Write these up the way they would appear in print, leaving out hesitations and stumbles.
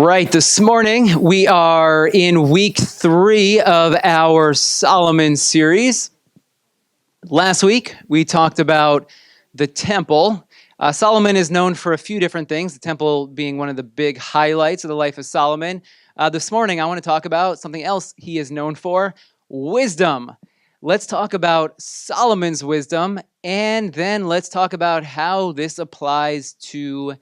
Right, this morning we are in week 3 of our Solomon series. Last week we talked about the temple. Solomon is known for a few different things, the temple being one of the big highlights of the life of Solomon. This morning I want to talk about something else he is known for, wisdom. Let's talk about Solomon's wisdom, and then let's talk about how this applies to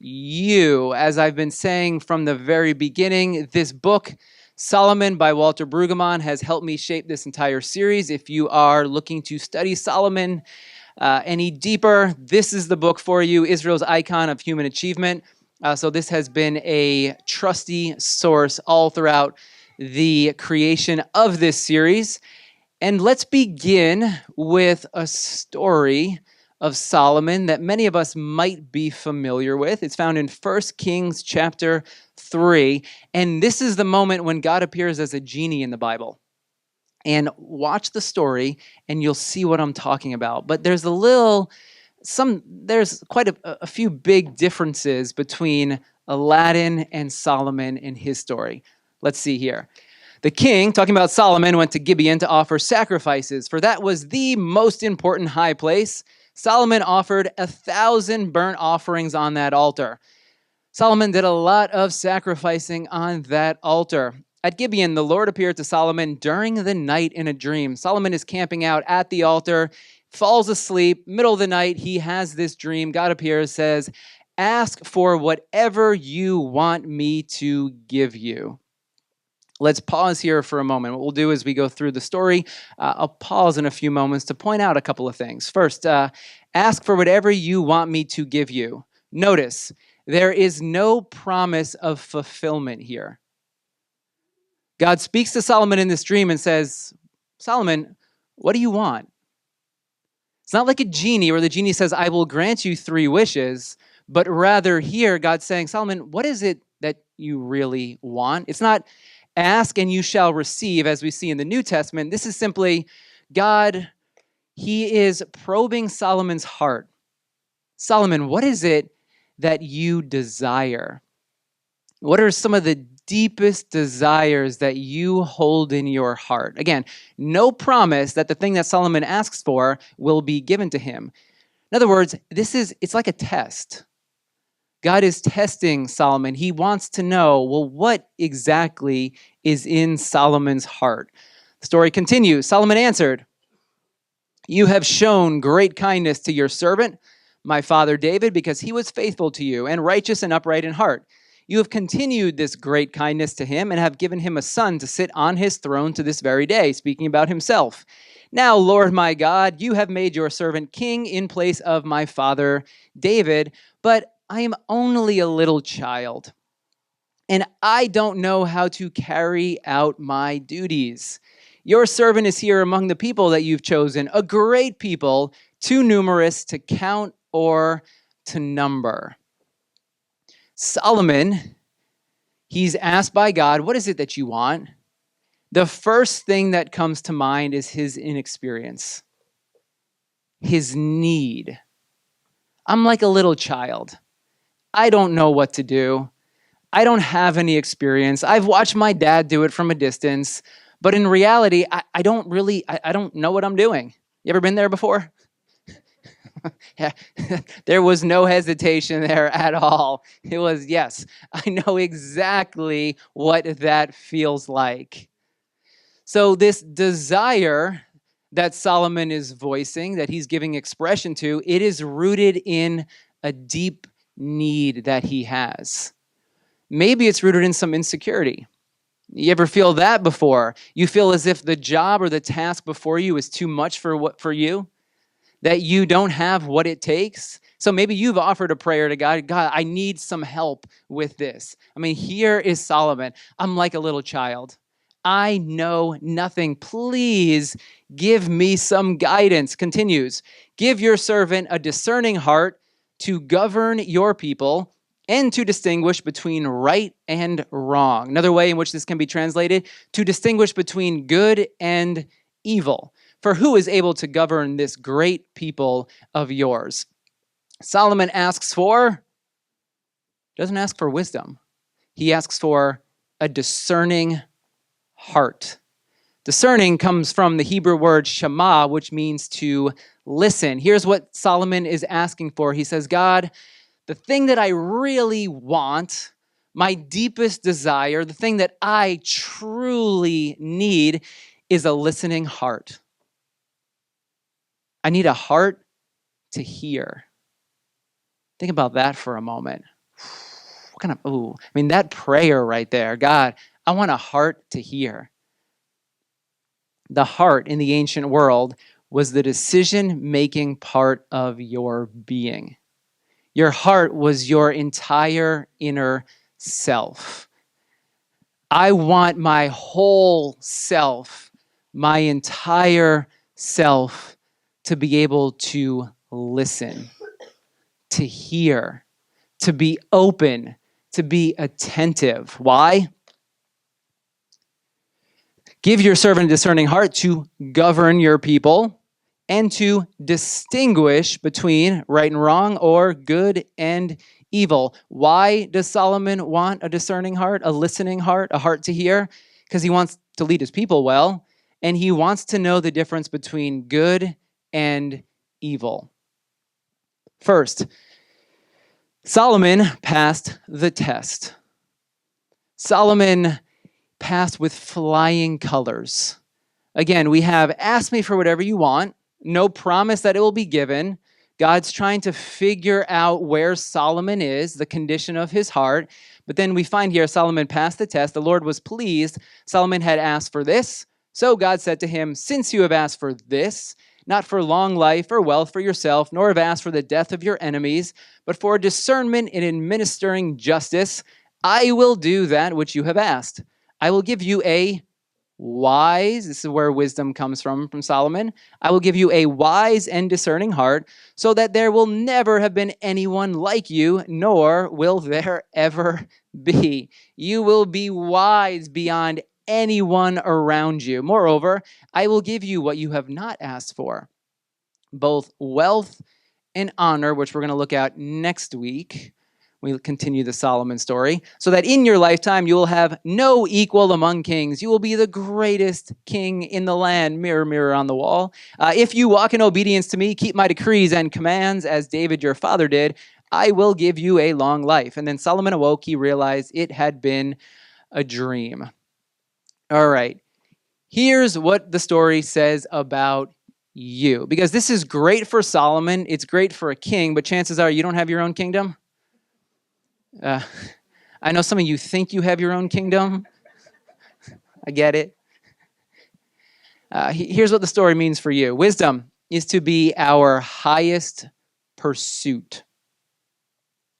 you. As I've been saying from the very beginning, this book, Solomon by Walter Brueggemann, has helped me shape this entire series. If you are looking to study Solomon any deeper, this is the book for you, Israel's Icon of Human Achievement. So this has been a trusty source all throughout the creation of this series. And let's begin with a story of Solomon that many of us might be familiar with. It's found in 1 Kings chapter 3. And this is the moment when God appears as a genie in the Bible. And watch the story and you'll see what I'm talking about. But there's there's quite a few big differences between Aladdin and Solomon in his story. Let's see here. The king, talking about Solomon, went to Gibeon to offer sacrifices, for that was the most important high place. Solomon offered 1,000 burnt offerings on that altar. Solomon did a lot of sacrificing on that altar. At Gibeon, the Lord appeared to Solomon during the night in a dream. Solomon is camping out at the altar, falls asleep, middle of the night, he has this dream. God appears, says, "Ask for whatever you want me to give you." Let's pause here for a moment. What we'll do as we go through the story, I'll pause in a few moments to point out a couple of things. First, ask for whatever you want me to give you. Notice, there is no promise of fulfillment here. God speaks to Solomon in this dream and says, "Solomon, what do you want?" It's not like a genie where the genie says, "I will grant you 3 wishes," but rather here God's saying, "Solomon, what is it that you really want?" It's not ask and you shall receive, as we see in the New Testament. This is simply God, he is probing Solomon's heart. Solomon, what is it that you desire? What are some of the deepest desires that you hold in your heart? Again, no promise that the thing that Solomon asks for will be given to him. In other words, it's like a test. God is testing Solomon. He wants to know, well, what exactly is in Solomon's heart? The story continues. Solomon answered, "You have shown great kindness to your servant, my father David, because he was faithful to you and righteous and upright in heart. You have continued this great kindness to him and have given him a son to sit on his throne to this very day," speaking about himself. "Now, Lord my God, you have made your servant king in place of my father David, but I am only a little child, and I don't know how to carry out my duties. Your servant is here among the people that you've chosen, a great people, too numerous to count or to number." Solomon, he's asked by God, what is it that you want? The first thing that comes to mind is his inexperience, his need. I'm like a little child. I don't know what to do. I don't have any experience. I've watched my dad do it from a distance, but in reality, I don't know what I'm doing. You ever been there before? Yeah. There was no hesitation there at all. It was, yes, I know exactly what that feels like. So this desire that Solomon is voicing, that he's giving expression to, it is rooted in a deep need that he has. Maybe it's rooted in some insecurity. You ever feel that before? You feel as if the job or the task before you is too much for you, that you don't have what it takes. So maybe you've offered a prayer to God, "God, I need some help with this." I mean, here is Solomon. "I'm like a little child. I know nothing. Please give me some guidance." Continues, "Give your servant a discerning heart to govern your people and to distinguish between right and wrong." Another way in which this can be translated, to distinguish between good and evil. "For who is able to govern this great people of yours?" Solomon doesn't ask for wisdom. He asks for a discerning heart. Discerning comes from the Hebrew word shema, which means to listen. Here's what Solomon is asking for. He says, God, the thing that I really want, my deepest desire, the thing that I truly need is a listening heart. I need a heart to hear. Think about that for a moment. That prayer right there. God, I want a heart to hear. The heart in the ancient world was the decision-making part of your being. Your heart was your entire inner self. I want my whole self, my entire self, to be able to listen, to hear, to be open, to be attentive. Why? Give your servant a discerning heart to govern your people and to distinguish between right and wrong or good and evil. Why does Solomon want a discerning heart, a listening heart, a heart to hear? Because he wants to lead his people well, and he wants to know the difference between good and evil. First, Solomon passed the test. Solomon passed with flying colors. Again, we have ask me for whatever you want, no promise that it will be given. God's trying to figure out where Solomon is, the condition of his heart. But then we find here Solomon passed the test. The Lord was pleased. Solomon had asked for this. So God said to him, since you have asked for this, not for long life or wealth for yourself, nor have asked for the death of your enemies, but for discernment in administering justice, I will do that which you have asked. I will give you a wise, this is where wisdom comes from Solomon. I will give you a wise and discerning heart, so that there will never have been anyone like you, nor will there ever be. You will be wise beyond anyone around you. Moreover, I will give you what you have not asked for, both wealth and honor, which we're going to look at next week. We continue the Solomon story, so that in your lifetime you will have no equal among kings. You will be the greatest king in the land. Mirror, mirror on the wall. If you walk in obedience to me, keep my decrees and commands, as David your father did, I will give you a long life. And then Solomon awoke. He realized it had been a dream. All right. Here's what the story says about you. Because this is great for Solomon. It's great for a king, but chances are you don't have your own kingdom. I know some of you think you have your own kingdom. I get it. Here's what the story means for you. Wisdom is to be our highest pursuit.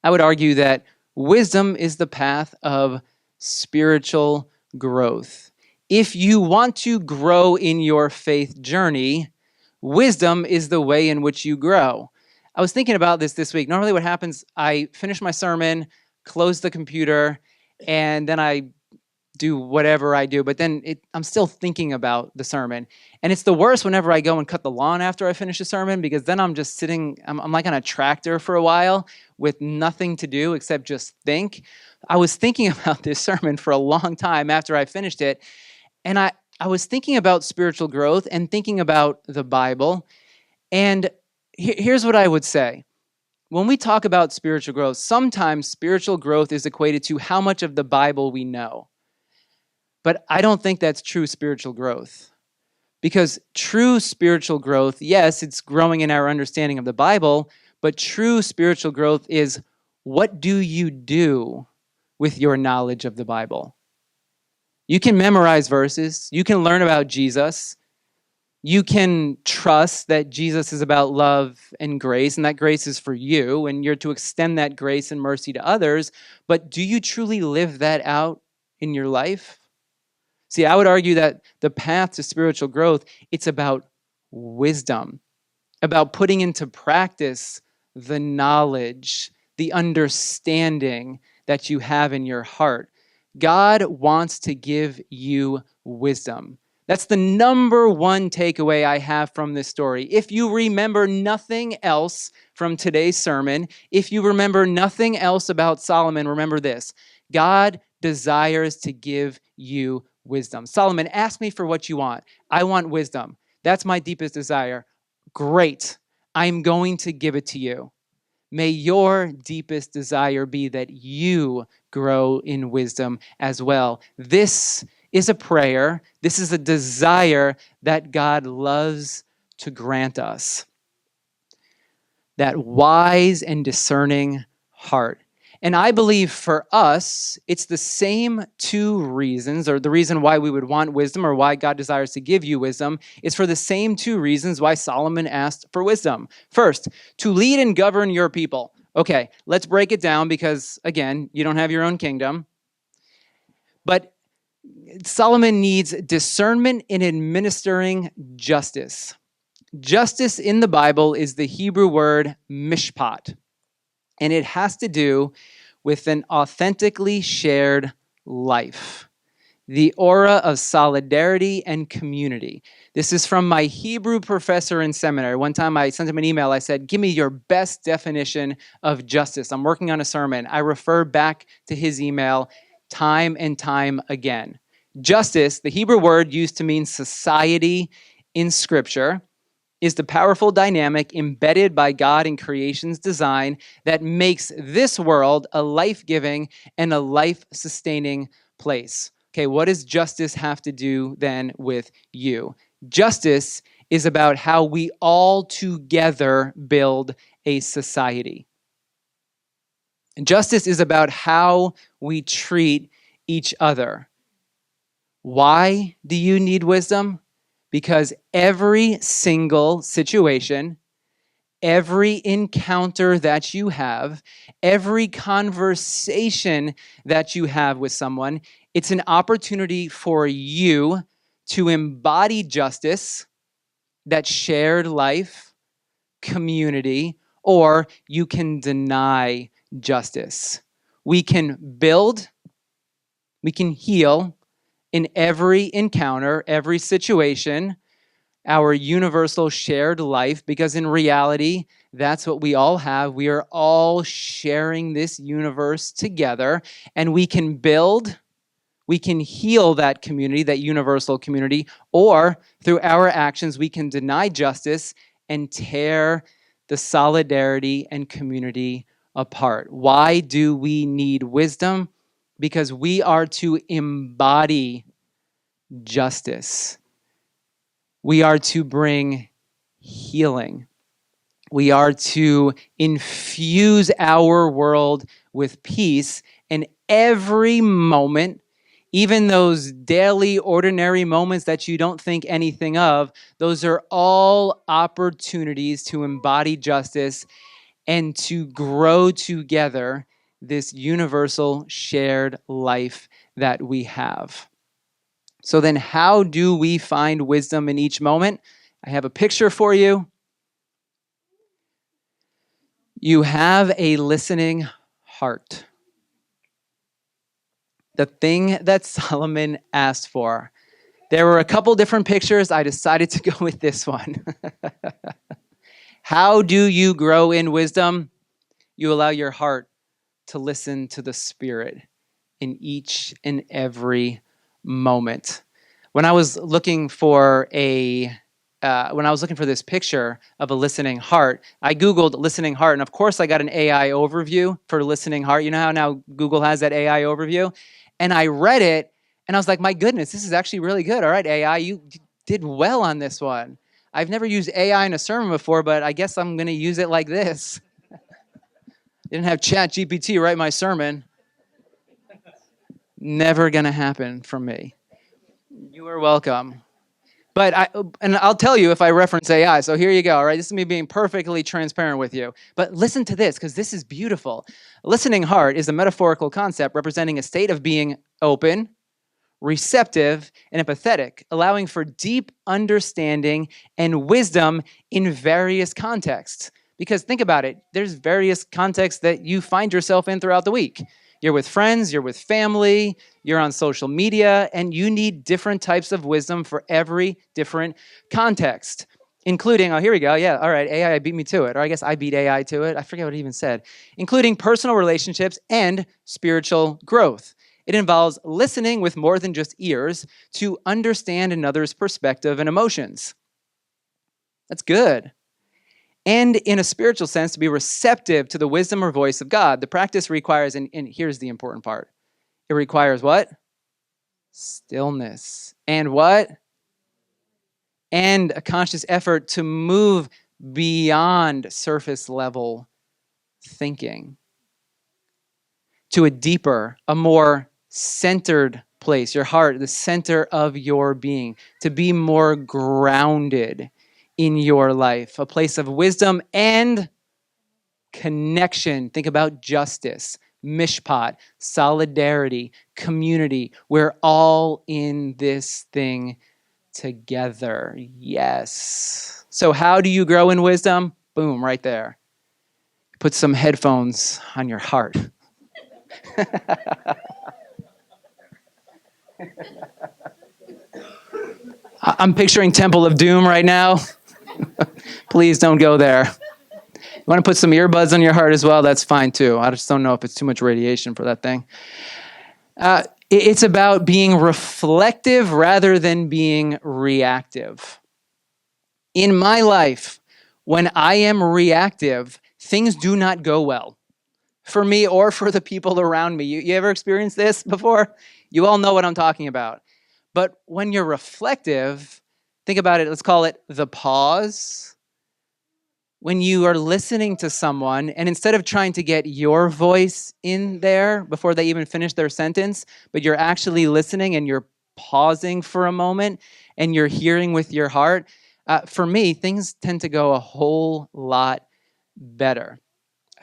I would argue that wisdom is the path of spiritual growth. If you want to grow in your faith journey, wisdom is the way in which you grow. I was thinking about this week. Normally what happens, I finish my sermon, close the computer, and then I do whatever I do. But then I'm still thinking about the sermon. And it's the worst whenever I go and cut the lawn after I finish a sermon, because then I'm just sitting, I'm like on a tractor for a while with nothing to do except just think. I was thinking about this sermon for a long time after I finished it. And I was thinking about spiritual growth and thinking about the Bible. And here's what I would say. When we talk about spiritual growth, sometimes spiritual growth is equated to how much of the Bible we know. But I don't think that's true spiritual growth. Because true spiritual growth, yes, it's growing in our understanding of the Bible, but true spiritual growth is, what do you do with your knowledge of the Bible? You can memorize verses. You can learn about Jesus. You can trust that Jesus is about love and grace, and that grace is for you, and you're to extend that grace and mercy to others. But do you truly live that out in your life? See, I would argue that the path to spiritual growth, it's about wisdom, about putting into practice the knowledge, the understanding that you have in your heart. God wants to give you wisdom. That's the number one takeaway I have from this story. If you remember nothing else from today's sermon, if you remember nothing else about Solomon, remember this: God desires to give you wisdom. Solomon, ask me for what you want. I want wisdom. That's my deepest desire. Great. I'm going to give it to you. May your deepest desire be that you grow in wisdom as well. This is a prayer. This is a desire that God loves to grant us. That wise and discerning heart. And I believe for us, it's the same two reasons, or the reason why we would want wisdom or why God desires to give you wisdom is for the same two reasons why Solomon asked for wisdom. First, to lead and govern your people. Okay, let's break it down because, again, you don't have your own kingdom. But Solomon needs discernment in administering justice. Justice in the Bible is the Hebrew word mishpat, and it has to do with an authentically shared life, the aura of solidarity and community. This is from my Hebrew professor in seminary. One time I sent him an email. I said, give me your best definition of justice. I'm working on a sermon. I refer back to his email time and time again. Justice, the Hebrew word used to mean society in Scripture, is the powerful dynamic embedded by God in creation's design that makes this world a life-giving and a life-sustaining place. Okay, what does justice have to do then with you? Justice is about how we all together build a society. Justice is about how we treat each other. Why do you need wisdom? Because every single situation, every encounter that you have, every conversation that you have with someone, it's an opportunity for you to embody justice, that shared life, community, or you can deny justice. We can build, we can heal, in every encounter, every situation, our universal shared life, because in reality, that's what we all have. We are all sharing this universe together, and we can build, we can heal that community, that universal community, or through our actions, we can deny justice and tear the solidarity and community apart. Why do we need wisdom? Because we are to embody justice. We are to bring healing. We are to infuse our world with peace, and every moment, even those daily, ordinary moments that you don't think anything of, those are all opportunities to embody justice and to grow together this universal shared life that we have. So then how do we find wisdom in each moment? I have a picture for you. You have a listening heart. The thing that Solomon asked for. There were a couple different pictures. I decided to go with this one. How do you grow in wisdom? You allow your heart to listen to the Spirit in each and every moment. When I was looking for this picture of a listening heart, I Googled listening heart, and of course I got an AI overview for listening heart. You know how now Google has that AI overview? And I read it, and I was like, my goodness, this is actually really good. All right, AI, you did well on this one. I've never used AI in a sermon before, but I guess I'm going to use it like this. Didn't have ChatGPT write my sermon. Never going to happen from me. You are welcome. But I'll tell you if I reference AI. So here you go. All right, this is me being perfectly transparent with you. But listen to this, because this is beautiful. A listening heart is a metaphorical concept representing a state of being open, receptive, and empathetic, allowing for deep understanding and wisdom in various contexts. Because think about it, there's various contexts that you find yourself in throughout the week. You're with friends, you're with family, you're on social media, and you need different types of wisdom for every different context, including, oh, here we go, yeah, all right, AI beat me to it, or I guess I beat AI to it, I forget what it even said, including personal relationships and spiritual growth. It involves listening with more than just ears to understand another's perspective and emotions. That's good. And in a spiritual sense, to be receptive to the wisdom or voice of God. The practice requires, and here's the important part, it requires what? Stillness. And what? And a conscious effort to move beyond surface level thinking to a deeper, a more centered place, your heart, the center of your being, to be more grounded in your life, a place of wisdom and connection. Think about justice, mishpat, solidarity, community. We're all in this thing together. Yes. So how do you grow in wisdom? Boom, right there. Put some headphones on your heart. I'm picturing Temple of Doom right now. Please don't go there. You want to put some earbuds on your heart as well? That's fine too. I just don't know if it's too much radiation for that thing. It's about being reflective rather than being reactive. In my life, when I am reactive, things do not go well for me or for the people around me. You ever experienced this before? You all know what I'm talking about. But when you're reflective, think about it. Let's call it the pause. When you are listening to someone, and instead of trying to get your voice in there before they even finish their sentence, but you're actually listening and you're pausing for a moment and you're hearing with your heart, for me, things tend to go a whole lot better.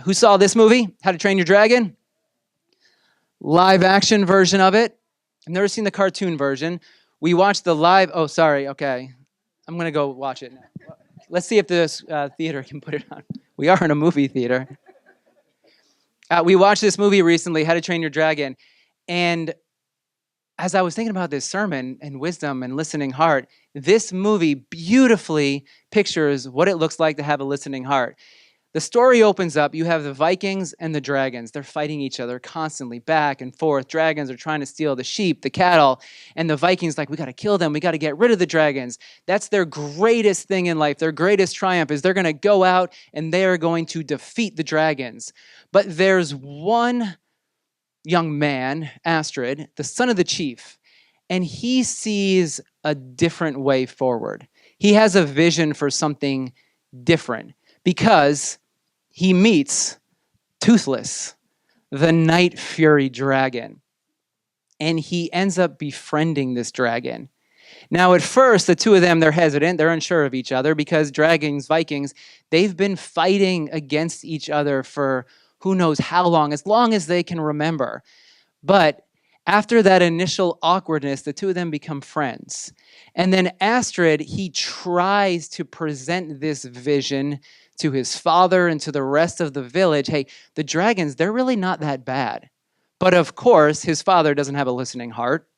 Who saw this movie, How to Train Your Dragon? Live action version of it. I've never seen the cartoon version. We watched the live, okay. I'm going to go watch it now. Let's see if this theater can put it on. We are in a movie theater. We watched this movie recently, How to Train Your Dragon. And as I was thinking about this sermon and wisdom and listening heart, this movie beautifully pictures what it looks like to have a listening heart. The story opens up, you have the Vikings and the dragons. They're fighting each other constantly, back and forth. Dragons are trying to steal the sheep, the cattle, and the Vikings like, we got to kill them. We got to get rid of the dragons. That's their greatest thing in life. Their greatest triumph is they're going to go out and they are going to defeat the dragons. But there's one young man, Astrid, the son of the chief, and he sees a different way forward. He has a vision for something different because he meets Toothless, the night fury dragon, and he ends up befriending this dragon. Now, at first, the two of them, they're hesitant. They're unsure of each other because dragons, Vikings, they've been fighting against each other for who knows how long as they can remember. But after that initial awkwardness, the two of them become friends. And then Astrid, he tries to present this vision to his father and to the rest of the village. Hey, the dragons, they're really not that bad. But of course, his father doesn't have a listening heart.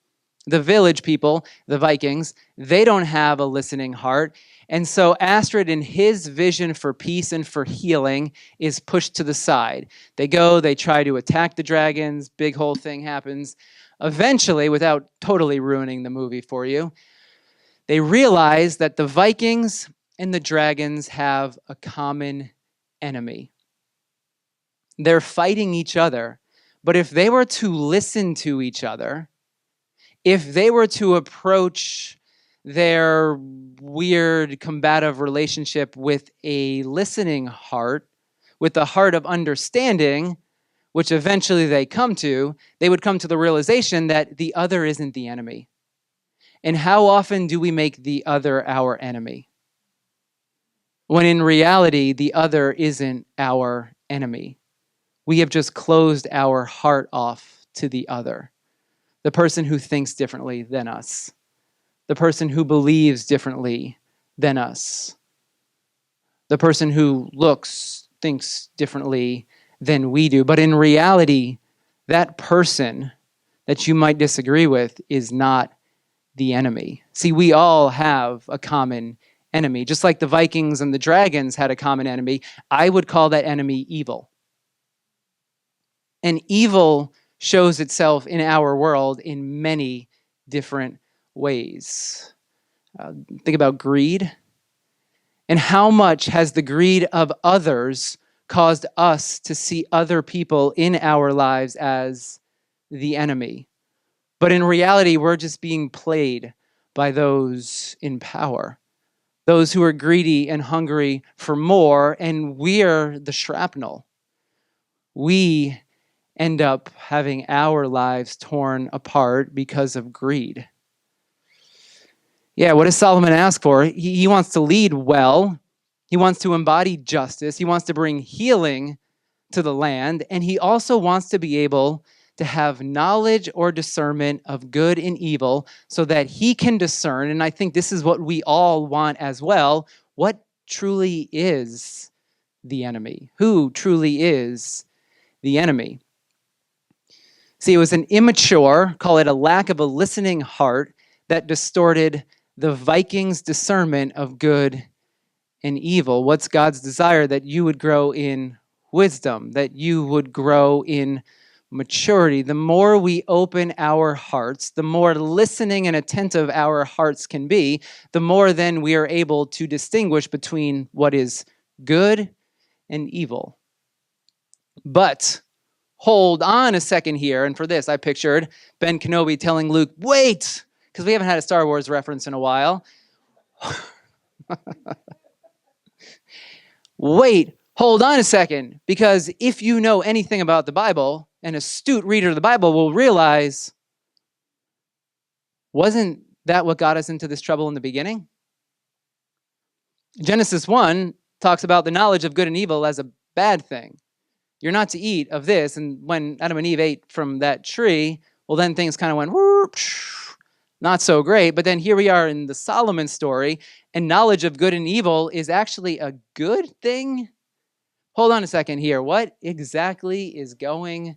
The village people, the Vikings, they don't have a listening heart. And so Astrid, in his vision for peace and for healing, is pushed to the side. They try to attack the dragons, big whole thing happens. Eventually, without totally ruining the movie for you, they realize that the Vikings and the dragons have a common enemy. They're fighting each other, but if they were to listen to each other, if they were to approach their weird combative relationship with a listening heart, with the heart of understanding, which eventually they would come to the realization that the other isn't the enemy. And how often do we make the other our enemy? When in reality, the other isn't our enemy. We have just closed our heart off to the other. The person who thinks differently than us. The person who believes differently than us. The person who thinks differently than we do. But in reality, that person that you might disagree with is not the enemy. See, we all have a common enemy. Just like the Vikings and the dragons had a common enemy, I would call that enemy evil. And evil shows itself in our world in many different ways. Think about greed. And how much has the greed of others caused us to see other people in our lives as the enemy? But in reality, we're just being played by those in power, those who are greedy and hungry for more, and we're the shrapnel. We end up having our lives torn apart because of greed. Yeah, what does Solomon ask for? He wants to lead well. He wants to embody justice. He wants to bring healing to the land. And he also wants to be able to have knowledge or discernment of good and evil so that he can discern, and I think this is what we all want as well, what truly is the enemy? Who truly is the enemy? See, it was an immature, call it a lack of a listening heart, that distorted the Vikings' discernment of good and evil. What's God's desire? That you would grow in wisdom, that you would grow in maturity. The more we open our hearts, the more listening and attentive our hearts can be, the more then we are able to distinguish between what is good and evil. But hold on a second here, and for this I pictured Ben Kenobi telling Luke, wait, because we haven't had a Star Wars reference in a while. Wait, hold on a second, because if you know anything about the Bible, an astute reader of the Bible will realize, wasn't that what got us into this trouble in the beginning? Genesis 1 talks about the knowledge of good and evil as a bad thing. You're not to eat of this, and when Adam and Eve ate from that tree, well, then things kind of went, whoop, not so great. But then here we are in the Solomon story, and knowledge of good and evil is actually a good thing. Hold on a second here. What exactly is going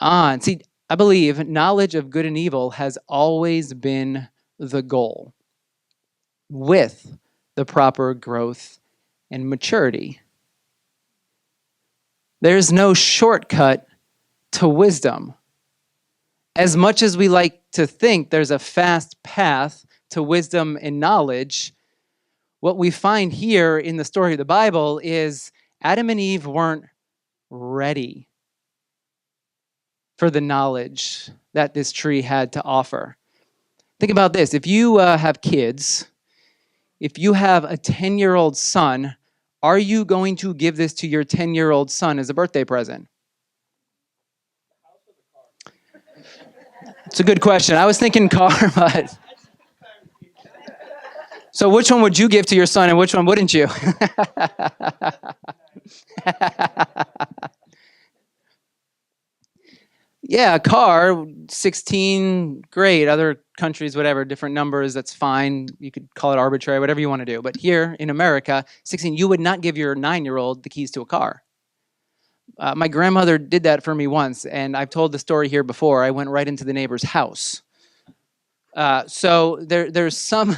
on? See, I believe knowledge of good and evil has always been the goal, with the proper growth and maturity. There's no shortcut to wisdom. As much as we like to think there's a fast path to wisdom and knowledge, what we find here in the story of the Bible is Adam and Eve weren't ready for the knowledge that this tree had to offer. Think about this. If you have kids, if you have a 10-year-old son, are you going to give this to your 10-year-old son as a birthday present? It's a good question. I was thinking car, but... So which one would you give to your son and which one wouldn't you? Yeah, a car, 16, great. Other countries, whatever, different numbers, that's fine. You could call it arbitrary, whatever you want to do. But here in America, 16, you would not give your 9-year-old the keys to a car. My grandmother did that for me once, and I've told the story here before. I went right into the neighbor's house. So there's some...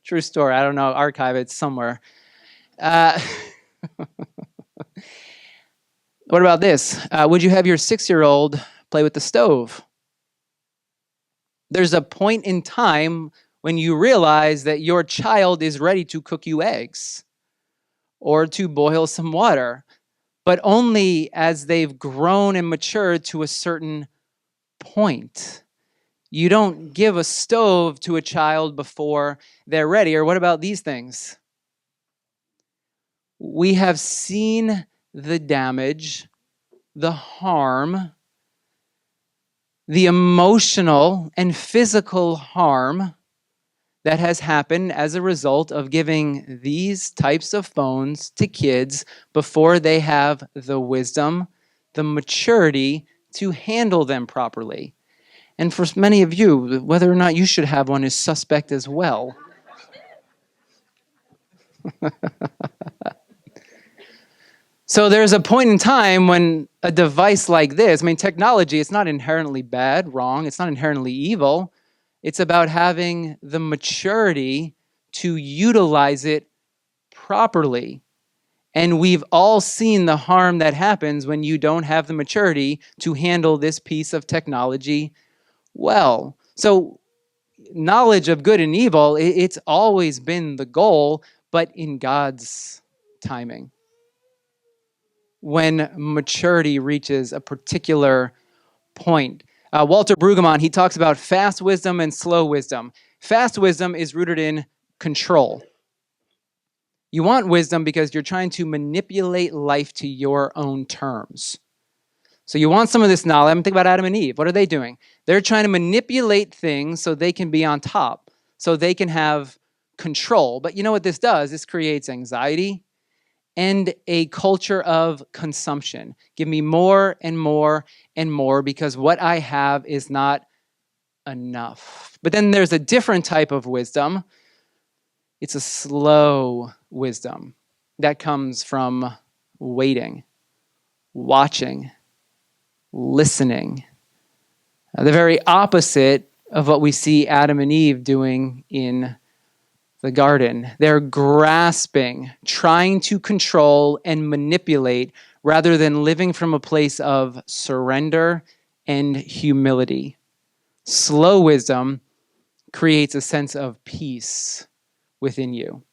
True story. I don't know. Archive it somewhere. What about this? Would you have your 6-year-old play with the stove? There's a point in time when you realize that your child is ready to cook you eggs or to boil some water, but only as they've grown and matured to a certain point. You don't give a stove to a child before they're ready. Or what about these things? We have seen the damage, the harm, the emotional and physical harm that has happened as a result of giving these types of phones to kids before they have the wisdom, the maturity to handle them properly. And for many of you, whether or not you should have one is suspect as well. So there's a point in time when a device like this, technology, it's not inherently bad, wrong, it's not inherently evil. It's about having the maturity to utilize it properly. And we've all seen the harm that happens when you don't have the maturity to handle this piece of technology well. So knowledge of good and evil, it's always been the goal, but in God's timing. When maturity reaches a particular point. Walter Brueggemann, he talks about fast wisdom and slow wisdom. Fast wisdom is rooted in control. You want wisdom because you're trying to manipulate life to your own terms. So you want some of this knowledge. Think about Adam and Eve. What are they doing? They're trying to manipulate things so they can be on top, so they can have control. But you know what this does? This creates anxiety and a culture of consumption. Give me more and more and more because what I have is not enough. But then there's a different type of wisdom. It's a slow wisdom that comes from waiting, watching, listening. The very opposite of what we see Adam and Eve doing in the garden. They're grasping, trying to control and manipulate rather than living from a place of surrender and humility. Slow wisdom creates a sense of peace within you,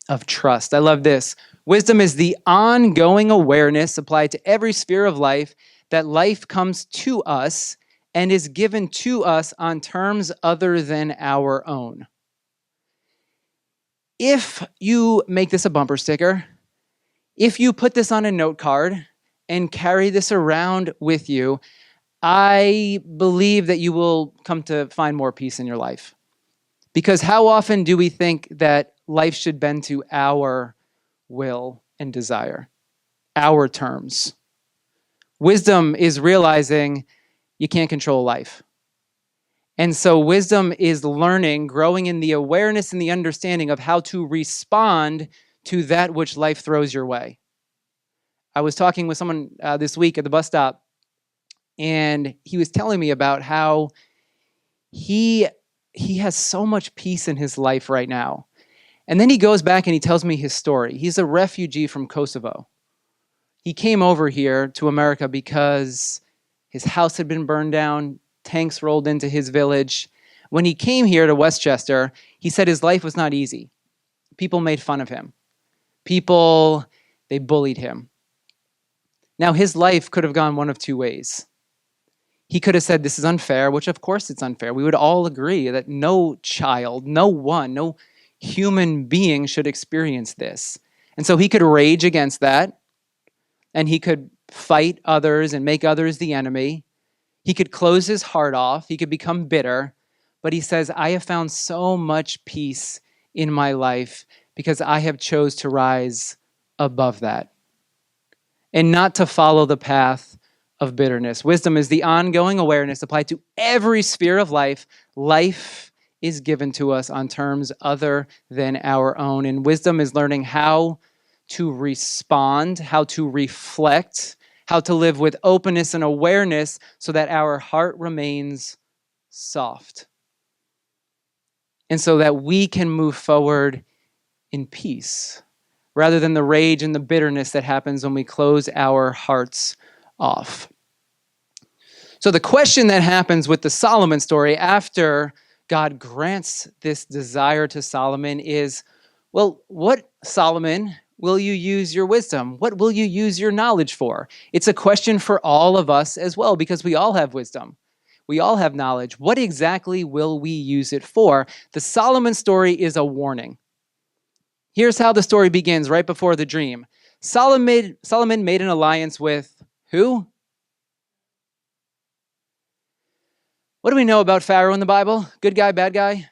of trust. I love this. Wisdom is the ongoing awareness applied to every sphere of life that life comes to us and is given to us on terms other than our own. If you make this a bumper sticker, if you put this on a note card and carry this around with you, I believe that you will come to find more peace in your life. Because how often do we think that life should bend to our will and desire, our terms? Wisdom is realizing you can't control life. And so wisdom is learning, growing in the awareness and the understanding of how to respond to that which life throws your way. I was talking with someone this week at the bus stop, and he was telling me about how he has so much peace in his life right now. And then he goes back and he tells me his story. He's a refugee from Kosovo. He came over here to America because his house had been burned down. Tanks rolled into his village. When he came here to Westchester, he said his life was not easy. People made fun of him. They bullied him. Now, his life could have gone one of two ways. He could have said, this is unfair, which of course it's unfair. We would all agree that no child, no human being should experience this. And so he could rage against that, and he could fight others and make others the enemy. He could close his heart off. He could become bitter. But he says, I have found so much peace in my life because I have chose to rise above that and not to follow the path of bitterness. Wisdom is the ongoing awareness applied to every sphere of life. Life is given to us on terms other than our own. And wisdom is learning how to respond, how to reflect, how to live with openness and awareness so that our heart remains soft. And so that we can move forward in peace rather than the rage and the bitterness that happens when we close our hearts off. So the question that happens with the Solomon story after God grants this desire to Solomon is, well, what, Solomon, will you use your wisdom? What will you use your knowledge for? It's a question for all of us as well, because we all have wisdom. We all have knowledge. What exactly will we use it for? The Solomon story is a warning. Here's how the story begins right before the dream. Solomon made an alliance with who? What do we know about Pharaoh in the Bible? Good guy, bad guy?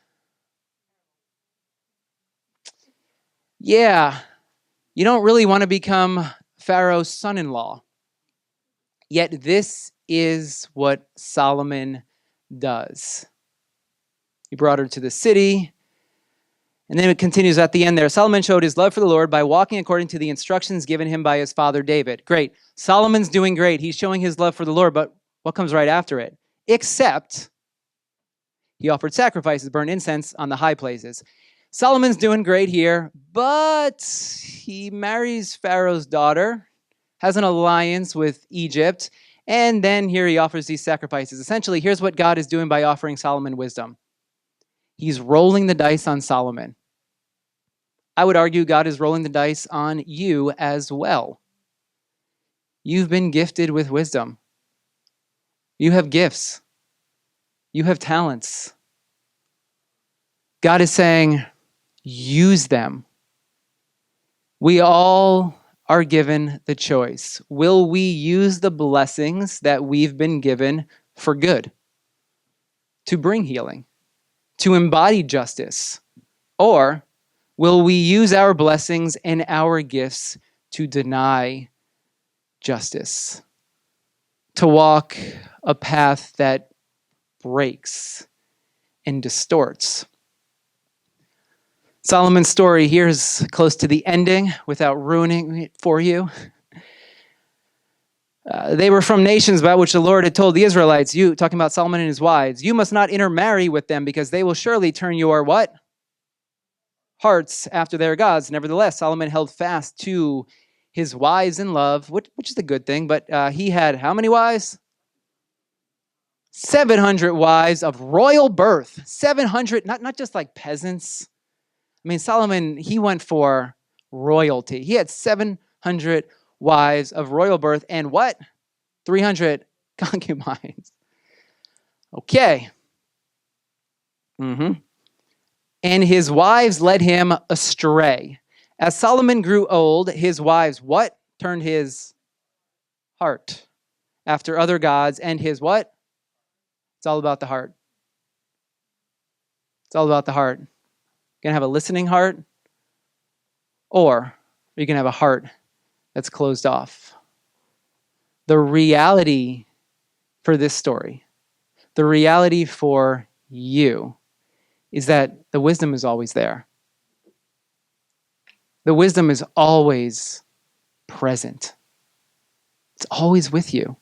Yeah. You don't really want to become Pharaoh's son-in-law. Yet this is what Solomon does. He brought her to the city. And then it continues at the end there. Solomon showed his love for the Lord by walking according to the instructions given him by his father David. Great. Solomon's doing great. He's showing his love for the Lord, but what comes right after it? Except he offered sacrifices, burned incense on the high places. Solomon's doing great here, but he marries Pharaoh's daughter, has an alliance with Egypt, and then here he offers these sacrifices. Essentially, here's what God is doing by offering Solomon wisdom. He's rolling the dice on Solomon. I would argue God is rolling the dice on you as well. You've been gifted with wisdom. You have gifts. You have talents. God is saying, use them. We all are given the choice. Will we use the blessings that we've been given for good? To bring healing? To embody justice? Or will we use our blessings and our gifts to deny justice? To walk a path that breaks and distorts? Solomon's story here is close to the ending without ruining it for you. They were from nations about which the Lord had told the Israelites, you, talking about Solomon and his wives, you must not intermarry with them because they will surely turn your what? Hearts after their gods. Nevertheless, Solomon held fast to his wives in love, which is a good thing, but he had how many wives? 700 wives of royal birth. 700, not just like peasants. I mean, Solomon, he went for royalty. He had 700 wives of royal birth and what? 300 concubines. Okay. And his wives led him astray. As Solomon grew old, his wives what? Turned his heart after other gods, and his what? It's all about the heart. It's all about the heart. You're going to have a listening heart, or you're going to have a heart that's closed off. The reality for this story, the reality for you, is that the wisdom is always there. The wisdom is always present. It's always with you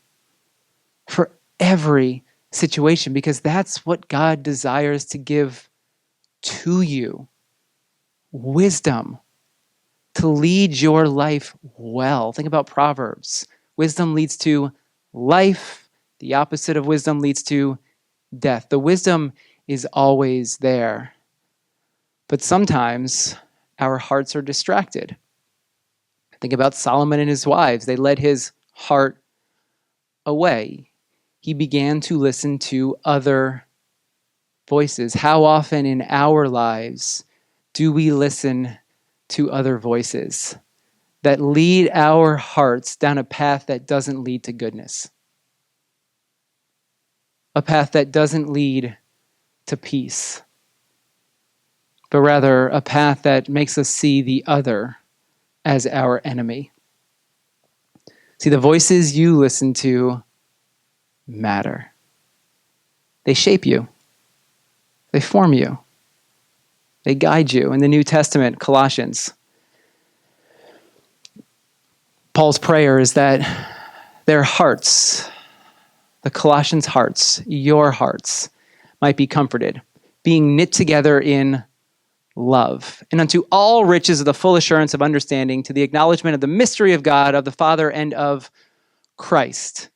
for every situation, because that's what God desires to give to you. Wisdom to lead your life well. Think about Proverbs. Wisdom leads to life. The opposite of wisdom leads to death. The wisdom is always there. But sometimes our hearts are distracted. Think about Solomon and his wives. They led his heart away. He began to listen to other voices. How often in our lives do we listen to other voices that lead our hearts down a path that doesn't lead to goodness? A path that doesn't lead to peace, but rather a path that makes us see the other as our enemy. See, the voices you listen to matter. They shape you. They form you. They guide you. In the New Testament, Colossians, Paul's prayer is that their hearts, the Colossians' hearts, your hearts, might be comforted, being knit together in love, and unto all riches of the full assurance of understanding, to the acknowledgement of the mystery of God, of the Father, and of Christ,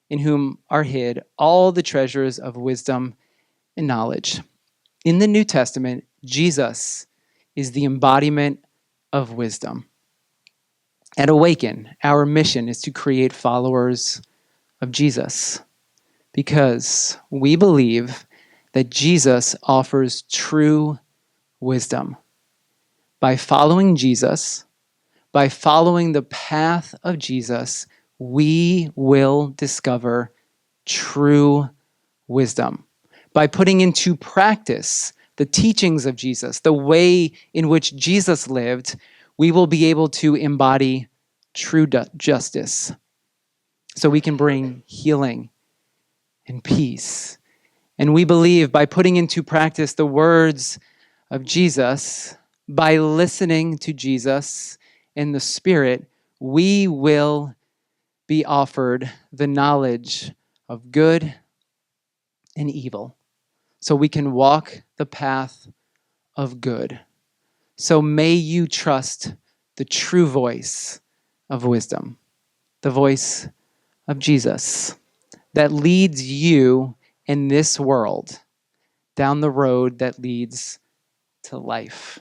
in whom are hid all the treasures of wisdom and knowledge. In the New Testament, Jesus is the embodiment of wisdom. At Awaken, our mission is to create followers of Jesus, because we believe that Jesus offers true wisdom. By following Jesus, by following the path of Jesus, we will discover true wisdom. By putting into practice the teachings of Jesus, the way in which Jesus lived, we will be able to embody true justice, so we can bring healing and peace. And we believe by putting into practice the words of Jesus, by listening to Jesus in the Spirit, we will be offered the knowledge of good and evil, so we can walk the path of good So may you trust the true voice of wisdom, the voice of Jesus that leads you in this world down the road that leads to life.